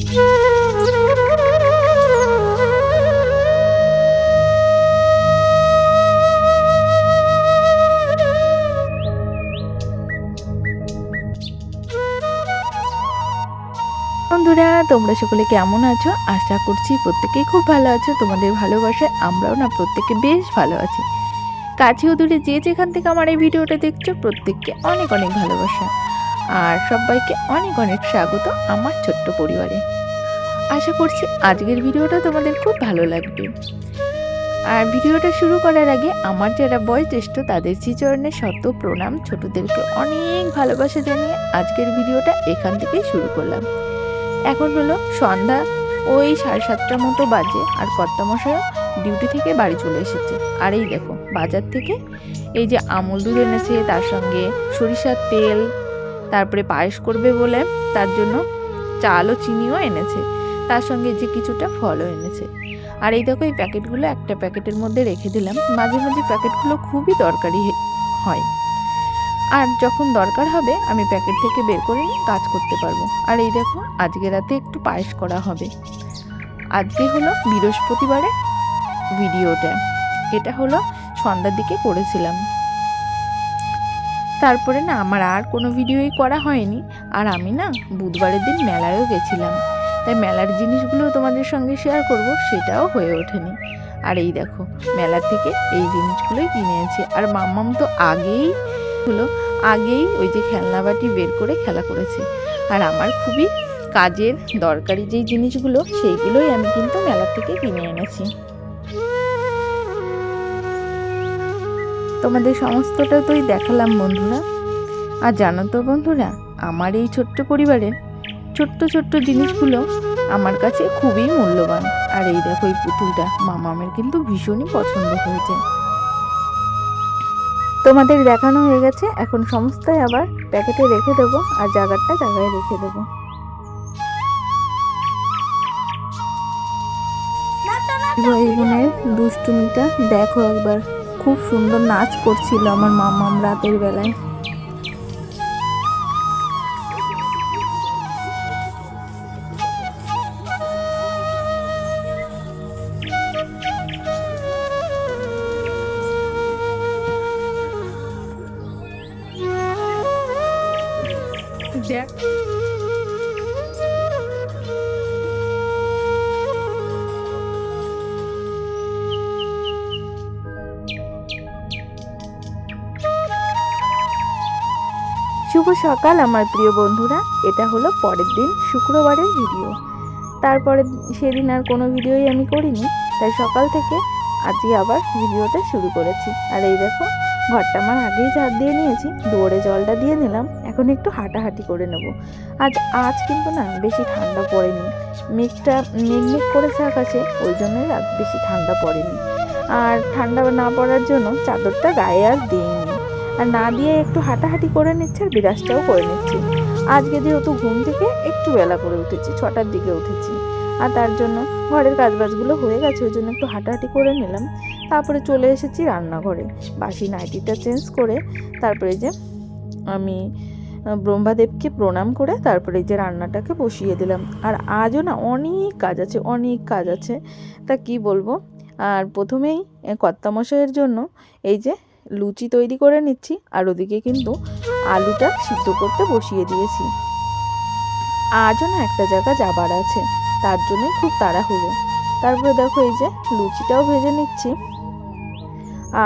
বন্ধুরা, তোমরা সকলে কেমন আছো? আশা করছি প্রত্যেকেই খুব ভালো আছো। তোমাদের ভালোবাসায় আমরাও না প্রত্যেকে বেশ ভালো আছি। কাছে ও দূরে যে যেখান থেকে আমার এই ভিডিওটা দেখছো, প্রত্যেককে অনেক অনেক ভালোবাসা আর সবাইকে অনেক অনেক স্বাগত আমার ছোট্ট পরিবারে। আশা করছি আজকের ভিডিওটা তোমাদের খুব ভালো লাগবে। আর ভিডিওটা শুরু করার আগে আমার যারা বয়োজ্যেষ্ঠ তাদের শ্রীচরণে শত প্রণাম, ছোটদেরকে অনেক ভালোবাসা জানিয়ে আজকের ভিডিওটা এখান থেকেই শুরু করলাম। এখন হলো সন্ধ্যা ওই 7:30টার মতো বাজে, আর কর্তামশাই ডিউটি থেকে বাড়ি চলে এসেছে। আর এই দেখো বাজার থেকে এই যে আমুল দুধ এনেছে, তার সঙ্গে সরিষার তেল, তারপরে পায়েস করবে বলে তার জন্য চাল ও চিনিও এনেছে, তার সঙ্গে যে কিছুটা ফলও এনেছে। আর এই দেখো এই প্যাকেটগুলো একটা প্যাকেটের মধ্যে রেখে দিলাম। মাঝে মাঝে প্যাকেটগুলো খুবই দরকারি হয়, আর যখন দরকার হবে আমি প্যাকেট থেকে বের করে নিয়ে কাজ করতে পারবো। আর এই দেখো আজকে রাতে একটু পায়েস করা হবে। আজকে হলো বৃহস্পতিবারে ভিডিওটা, এটা হলো সন্ধ্যার দিকে করেছিলাম। তারপরে না আমার আর কোনো ভিডিওই করা হয়নি। আর আমি না বুধবারের দিন মেলায়ও গেছিলাম, তাই মেলার জিনিসগুলো তোমাদের সঙ্গে শেয়ার করব, সেটাও হয়ে ওঠেনি। আর এই দেখো মেলা থেকে এই জিনিসগুলোই কিনেছি। আর মাম্মাম তো আগেই ওই যে খেলনা বাটি বের করে খেলা করেছে। আর আমার খুবই কাজের দরকারি যেই জিনিসগুলো, সেইগুলোই আমি কিন্তু মেলা থেকে কিনে এনেছি। তোমাদের সমস্তটা তোই দেখালাম বন্ধুরা। আর জানো তো বন্ধুরা, আমার এই ছোট্ট পরিবারের ছোট্ট ছোট্ট জিনিসগুলো আমার কাছে খুবই মূল্যবান। আর এই দেখো এই পুতুলটা মামামের কিন্তু ভীষণই পছন্দ হয়েছে। তোমাদের দেখানো হয়ে গেছে, এখন সমস্তই আবার প্যাকেটে রেখে দেবো আর জায়গায় রেখে দেবো। এই বোনের দুষ্টুমিটা দেখো একবার, খুব সুন্দর নাচ করছিল আমার মামাম রাতের বেলায়। দেখ শুভ সকাল আমার প্রিয় বন্ধুরা। এটা হলো পরের দিন শুক্রবারের ভিডিও। তারপরে সেদিন আর কোনো ভিডিওই আমি করিনি, তাই সকাল থেকে আজকে আবার ভিডিওটা শুরু করেছি। আর এই দেখো ঘরটা আমার আগেই ঝাড় দিয়ে নিয়েছি, দুয়ারে জলটা দিয়ে নিলাম। এখন একটু হাঁটাহাঁটি করে নেব। আজ কিন্তু না বেশি ঠান্ডা পড়েনি, মেঘ করেছে আকাশে, ওই জন্যই রাত বেশি ঠান্ডা পড়েনি। আর ঠান্ডা না পড়ার জন্য চাদরটা গায়ে আর দিইনি, আর না দিয়ে একটু হাঁটাহাঁটি করে নিচ্ছে আর বিরাজটাও করে নিচ্ছি। আজকে যেহেতু ঘুম থেকে একটু বেলা করে উঠেছি, 6টার দিকে উঠেছি, আর তার জন্য ঘরের কাজবাজগুলো হয়ে গেছে, ওই জন্য একটু হাঁটাহাঁটি করে নিলাম। তারপরে চলে এসেছি রান্নাঘরে, বাসি নাইটিটা চেঞ্জ করে তারপরে যে আমি ব্রহ্মাদেবকে প্রণাম করে তারপরে যে রান্নাটাকে বসিয়ে দিলাম। আর আজও না অনেক কাজ আছে, তা কি বলবো। আর প্রথমেই কর্তামশাইয়ের জন্য এই যে লুচি তৈরি করে নিচ্ছি, আর ওদিকে কিন্তু আলুটা সিদ্ধ করতে বসিয়ে দিয়েছি। আজও না একটা জায়গা যাবার আছে, তার জন্যই খুব তাড়াহুড়ো। তারপরে দেখো এই যে লুচিটাও ভেজে নিচ্ছি,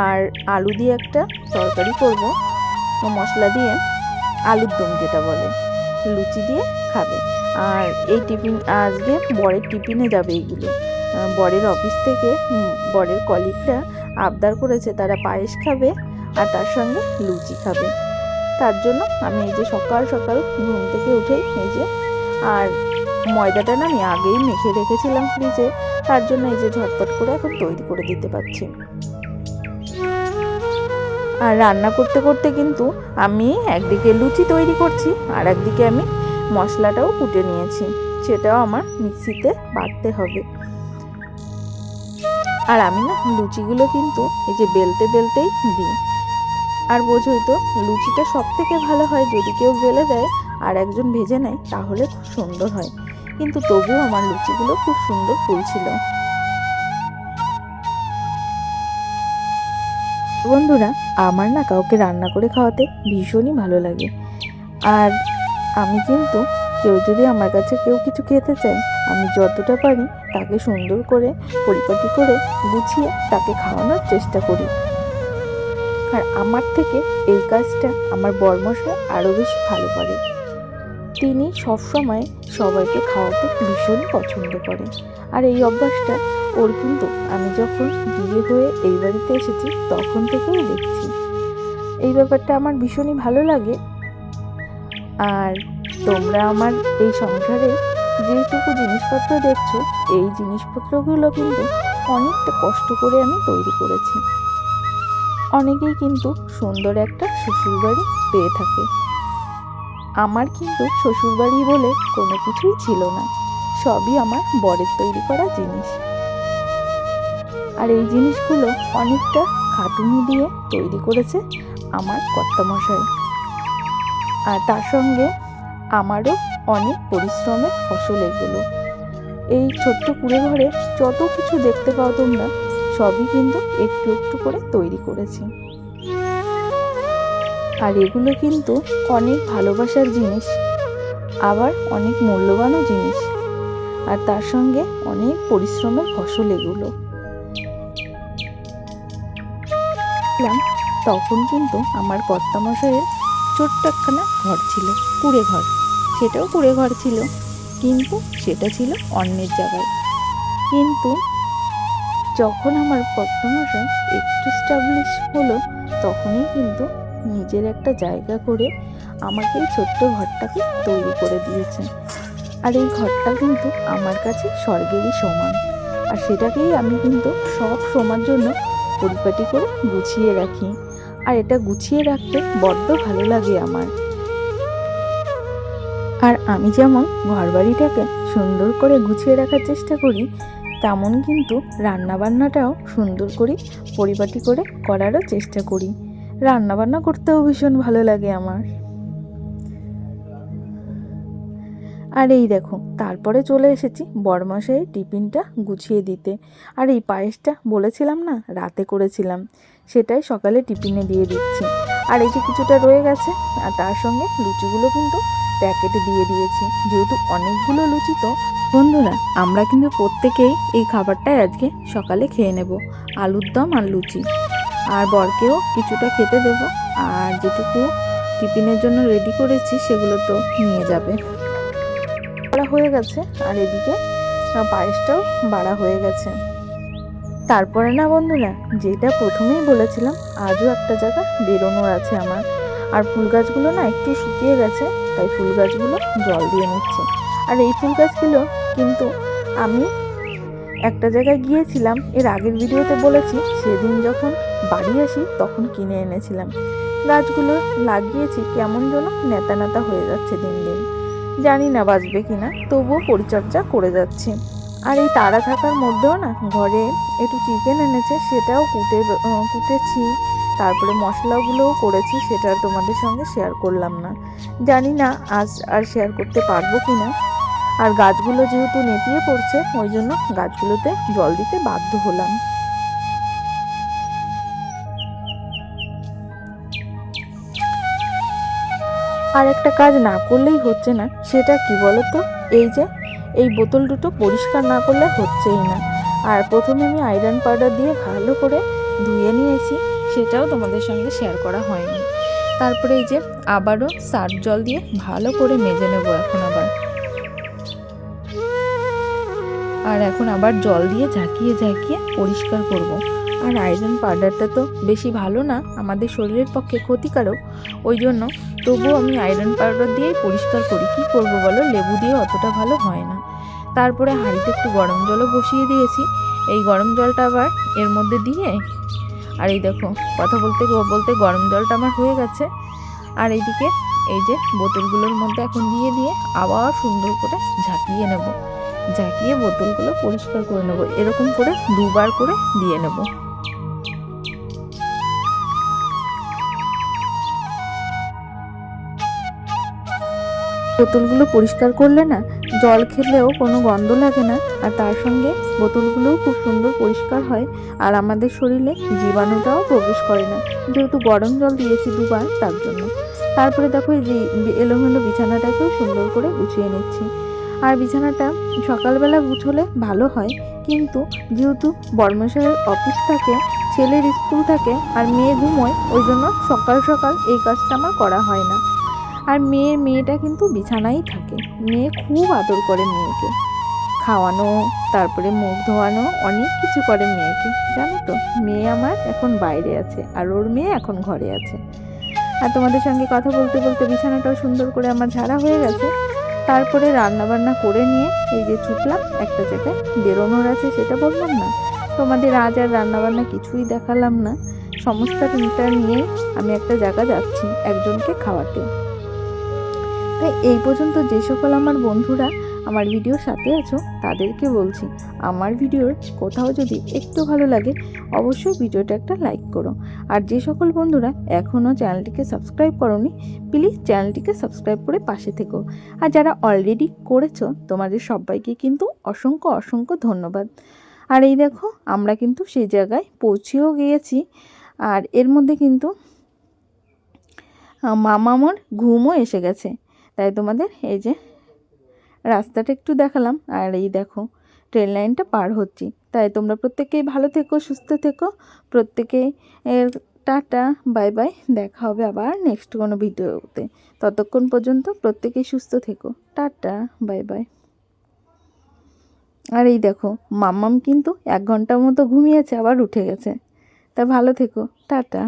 আর আলু দিয়ে একটা তরকারি করব মশলা দিয়ে, আলুর দম যেটা বলে, লুচি দিয়ে খাবে। আর এই টিফিন আজকে বরের টিফিনে যাবে এইগুলো। বরের অফিস থেকে বরের কলিগরা আবদার করেছে, তারা পায়েস খাবে আর তার সঙ্গে লুচি খাবে। তার জন্য আমি এই যে সকাল সকাল ঘুম থেকে উঠেই এই যে, আর ময়দাটা না আমি আগেই মেখে রেখেছিলাম ফ্রিজে, তার জন্য এই যে ঝটপট করে এখন তৈরি করে দিতে পারছি। আর রান্না করতে করতে কিন্তু আমি একদিকে লুচি তৈরি করছি, আর একদিকে আমি মশলাটাও কুটে নিয়েছি, সেটাও আমার মিক্সিতে বাটতে হবে। আর আমি না লুচিগুলো কিন্তু এই যে বেলতেই দিই। আর বোঝোই তো লুচিটা সব থেকে ভালো হয় যদি কেউ বেলে দেয় আর একজন ভেজে নেয়, তাহলে খুব সুন্দর হয়। কিন্তু তবুও আমার লুচিগুলো খুব সুন্দর ফুলছিল। বন্ধুরা, আমার না কাউকে রান্না করে খাওয়াতে ভীষণই ভালো লাগে। আর আমি কিন্তু কেউ যদি আমার কাছে কেউ কিছু খেতে চায়, আমি যতটা পারি তাকে সুন্দর করে পরিপাটি করে গুছিয়ে তাকে খাওয়ানোর চেষ্টা করি। আর আমার থেকে এই কাজটা আমার বরমশাই আরও বেশি ভালো পারে। তিনি সবসময় সবাইকে খাওয়াতে ভীষণ পছন্দ করে। আর এই অভ্যাসটা ওর কিন্তু আমি যখন বিয়ে হয়ে এই বাড়িতে এসেছি তখন থেকেই দেখছি। এই ব্যাপারটা আমার ভীষণই ভালো লাগে। আর তোমরা আমার এই সংসারে যেটুকু জিনিসপত্র দেখছো, এই জিনিসপত্রগুলো কিন্তু অনেকটা কষ্ট করে আমি তৈরি করেছি। অনেকেই কিন্তু সুন্দর একটা শ্বশুরবাড়ি পেয়ে থাকে। আমার কিন্তু শ্বশুরবাড়ি বলে কোনো কিছুই ছিল না, সবই আমার বরের তৈরি করা জিনিস। আর এই জিনিসগুলো অনেকটা খাটুনি দিয়ে তৈরি করেছে আমার কর্তামশাই। আর তার সঙ্গে আমারও অনেক পরিশ্রমের ফসল এগুলো। এই ছোট্ট কুঁড়ে ঘরে যত কিছু দেখতে পাও তোমরা, সবই কিন্তু একটু একটু করে তৈরি করেছি। আর এগুলো কিন্তু অনেক ভালোবাসার জিনিস, আবার অনেক মূল্যবানও জিনিস। আর তার সঙ্গে অনেক পরিশ্রমের ফসল এগুলো। তখন কিন্তু আমার কর্তামশাইয়ের ছোট্ট একখানা ঘর ছিল, কুঁড়ে ঘর। সেটাও কুঁড়ে ঘর ছিল, কিন্তু সেটা ছিল অন্যের জায়গায়। কিন্তু যখন আমার কর্তামশাই একটু স্টাবলিশ হলো, তখনই কিন্তু নিজের একটা জায়গা করে আমাকে এই ছোট্ট ঘরটাকে তৈরি করে দিয়েছে। আর এই ঘরটা কিন্তু আমার কাছে স্বর্গেরই সমান। আর সেটাকেই আমি কিন্তু সব সময়ের জন্য পরিপাটি করে গুছিয়ে রাখি। আর এটা গুছিয়ে রাখতে বড্ড ভালো লাগে আমার। আর আমি যেমন ঘরবাড়িটাকে সুন্দর করে গুছিয়ে রাখার চেষ্টা করি, তেমন কিন্তু রান্নাবান্নাটাও সুন্দর করে পরিপাটি করে করারও চেষ্টা করি। রান্নাবান্না করতেও ভীষণ ভালো লাগে আমার। আর এই দেখো, তারপরে চলে এসেছি বরমশাইয়ের টিফিনটা গুছিয়ে দিতে। আর এই পায়েসটা বলেছিলাম না রাতে করেছিলাম, সেটাই সকালে টিফিনে দিয়ে দিচ্ছি। আর এই যে কিছুটা রয়ে গেছে, আর তার সঙ্গে লুচিগুলো কিন্তু প্যাকেটে দিয়ে দিয়েছি, যেহেতু অনেকগুলো লুচি। তো বন্ধুরা, আমরা কিন্তু প্রত্যেকেই এই খাবারটাই আজকে সকালে খেয়ে নেব, আলুর দম আর লুচি। আর বরকেও কিছুটা খেতে দেব। আর যেটুকু টিফিনের জন্য রেডি করেছি সেগুলো তো নিয়ে যাবে। করা হয়ে গেছে। আর এদিকে পায়েসটাও বাড়া হয়ে গেছে। তারপরে না বন্ধুরা, যেটা প্রথমেই বলেছিলাম, আজও একটা জায়গা বেরোনোর আছে আমার। আর ফুল গাছগুলো না একটু শুকিয়ে গেছে, তাই ফুল গাছগুলো জল দিয়ে নিচ্ছে। আর এই ফুল গাছগুলো কিন্তু আমি একটা জায়গায় গিয়েছিলাম, এর আগের ভিডিওতে বলেছি, সেদিন যখন বাড়ি আসি তখন কিনে এনেছিলাম। গাছগুলো লাগিয়েছি, কেমন যেন নেতা নেতা হয়ে যাচ্ছে দিন দিন। জানি না বাঁচবে কিনা, তবুও পরিচর্যা করে যাচ্ছি। আর এই তাড়া থাকার মধ্যেও না ঘরে একটু চিকেন এনেছে, সেটাও কুটেছি। তারপরে মশলাগুলোও করেছি, সেটা আর তোমাদের সঙ্গে শেয়ার করলাম না। জানি না আজ আর শেয়ার করতে পারবো কিনা। আর গাছগুলো যেহেতু নেতিয়ে পড়ছে, ওই জন্য গাছগুলোতে জল দিতে বাধ্য হলাম। আর একটা কাজ না করলেই হচ্ছে না, সেটা কি বলতো? এই যে এই বোতল দুটো পরিষ্কার না করলে হচ্ছেই না। আর প্রথমে আমি আয়রন পাউডার দিয়ে ভালো করে ধুয়ে নিয়েছি, সেটাও তোমাদের সঙ্গে শেয়ার করা হয়নি। তারপরে এই যে আবারও সার্ফ জল দিয়ে ভালো করে মেজে নেবো এখন আবার জল দিয়ে ঝাঁকিয়ে ঝাঁকিয়ে পরিষ্কার করব। আর আয়রন পাউডারটা তো বেশি ভালো না, আমাদের শরীরের পক্ষে ক্ষতিকারক। ওই জন্য তবুও আমি আয়রন পাউডার দিয়েই পরিষ্কার করি। কী করবো বলো, লেবু দিয়ে অতটা ভালো হয় না। তারপরে হাঁড়িতে একটু গরম জলও বসিয়ে দিয়েছি। এই গরম জলটা আবার এর মধ্যে দিয়ে, আর এই দেখো কথা বলতে বলতে গরম জলটা আমার হয়ে গেছে। আর এইদিকে এই যে বোতলগুলোর মধ্যে এখন দিয়ে আবার সুন্দর করে ঝাঁকিয়ে নেব। ঝাঁকিয়ে বোতলগুলো পরিষ্কার করে নেব, এরকম করে দুবার করে দিয়ে নেব। বোতলগুলো পরিষ্কার করলে না জল খেলেও কোনো গন্ধ লাগে না, আর তার সঙ্গে বোতলগুলোও খুব সুন্দর পরিষ্কার হয়, আর আমাদের শরীরে জীবাণুটাও প্রবেশ করে না, যেহেতু গরম জল দিয়েছি দুবার তার জন্য। তারপরে দেখো এই যে এলোমেলো বিছানাটাকেও সুন্দর করে গুছিয়ে নিচ্ছি। আর বিছানাটা সকালবেলা গুছোলে ভালো হয়, কিন্তু যেহেতু বর্মশাইয়ের অফিস থাকে, ছেলের স্কুল থাকে, আর মেয়ে ঘুমোয়, ওই জন্য সকাল সকাল এই কাজটা আমার করা হয় না। আর মেয়েটা কিন্তু বিছানায় থাকে। মেয়ে খুব আদর করে মেয়েকে, খাওয়ানো, তারপরে মুখ ধোয়ানো, অনেক কিছু করে মেয়েকে, জানো তো। মেয়ে আমার এখন বাইরে আছে, আর ওর মেয়ে এখন ঘরে আছে। আর তোমাদের সঙ্গে কথা বলতে বলতে বিছানাটাও সুন্দর করে আমার ঝাড়া হয়ে গেছে। তারপরে রান্নাবান্না করে নিয়ে এই যে ছুটলাম একটা জায়গায়, বেরোনোর আছে, সেটা বললাম না তোমাদের। আজ আর রান্নাবান্না কিছুই দেখালাম না, সমস্তটা নিয়েই আমি একটা জায়গা যাচ্ছি একজনকে খাওয়াতে। তাই এই পর্যন্ত যে সকল আমার বন্ধুরা আমার ভিডিওর সাথে আছো তাদেরকে বলছি, আমার ভিডিওর কোথাও যদি একটু ভালো লাগে অবশ্যই ভিডিওটা একটা লাইক করো। আর যে সকল বন্ধুরা এখনও চ্যানেলটিকে সাবস্ক্রাইব করোনি, প্লিজ চ্যানেলটিকে সাবস্ক্রাইব করে পাশে থেকো। আর যারা অলরেডি করেছো তোমাদের সবাইকে কিন্তু অসংখ্য অসংখ্য ধন্যবাদ। আর এই দেখো আমরা কিন্তু সেই জায়গায় পৌঁছেও গিয়েছি। আর এর মধ্যে কিন্তু মামার ঘুমও এসে গেছে, তাই তোমাদের এই যে রাস্তাটা একটু দেখালাম। আর এই দেখো ট্রেন লাইনটা পার হচ্ছি। তাই তোমরা প্রত্যেকেই ভালো থেকো, সুস্থ থেকো, প্রত্যেকেই টাটা, বাই বাই। দেখা হবে আবার নেক্সট কোনো ভিডিওতে। ততক্ষণ পর্যন্ত প্রত্যেকেই সুস্থ থেকো, টাটা, বাই বাই। আর এই দেখো মাম্মাম কিন্তু 1 ঘন্টার মতো ঘুমিয়েছে, আবার উঠে গেছে। তা ভালো থেকো, টাটা।